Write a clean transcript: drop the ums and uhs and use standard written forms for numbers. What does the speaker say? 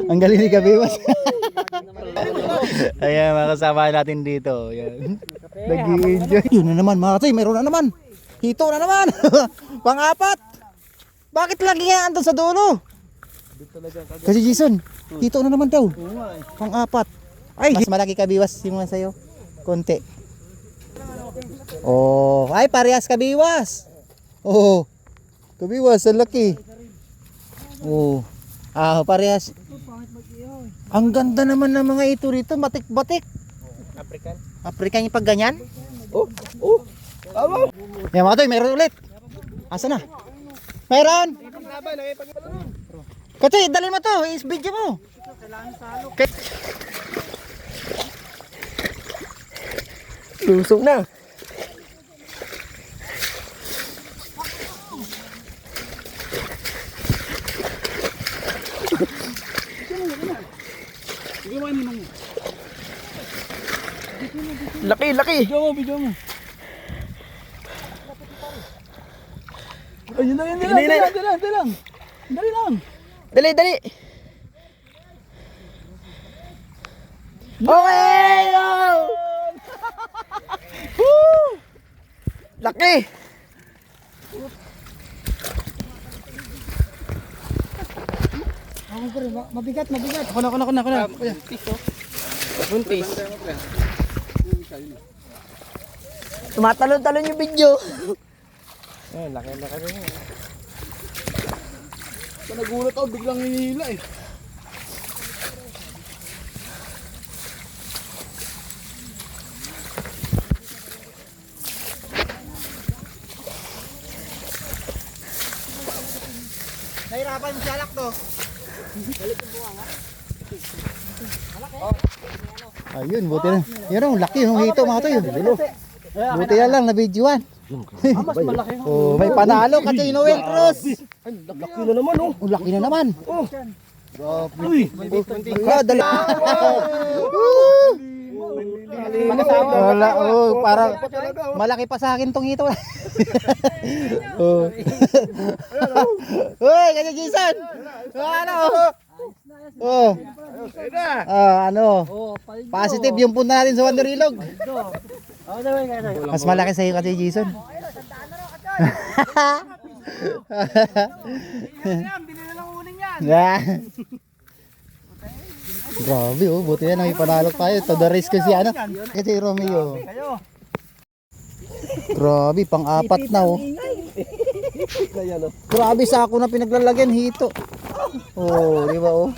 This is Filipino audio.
Ang galing ni Kabiwas. Ayan, mga kasama natin dito. Ayan. Nag-i-enjoy. Yun na naman mga katay, meron na naman. Hito na naman. Pang-apat. Bakit lagi nga andun sa dulo? Kasi Jason, hito na naman daw. Pang-apat. Ay, mas malaki Kabiwas yung mga sa'yo. Konti. Oh, ay parehas Kabiwas. Oh. Kabiwas, ang laki. Oh. Ah, parehas. Ang ganda naman ng mga ito rito, batik-batik. African yung pag ganyan? Oh. Yan mga toy, meron ulit. Asa na? Meron! Kasi dali mo to, is-video mo. Lusog na. Laki. Video mo. Ayun na. Dali lang. Dali. Okay! Woo! Laki! Mabigat. Ako na. Buntis. Tumatalon-talon yung video. Laki rin. Nagulat ako, biglang hinihila eh. Nahirapan mo salak to. Ayun, buti na. Yan ang laki ng hito mga toy. Buti na lang na videoan. Mas malaki. Oh, may panalo ka kay Noel Cruz. Laki na naman oh. Oh, laki na naman. Uy! Ah, dali. Wala, oh, para malaki pa sa akin tong hito. Oh. Uy, kanya Jason. Ano? Oh. Ano? Positive yung punta natin sa Wanderilog. Mas malaki sa iyo kasi Jason. Bili na lang uling yan. Grabe oh, buti na may panalo tayo. To the race kasi ano? Kasi Romeo. Grabe, pang-apat na oh. Grabe sa ako na pinaglalagyan hito. Oh, di ba oh?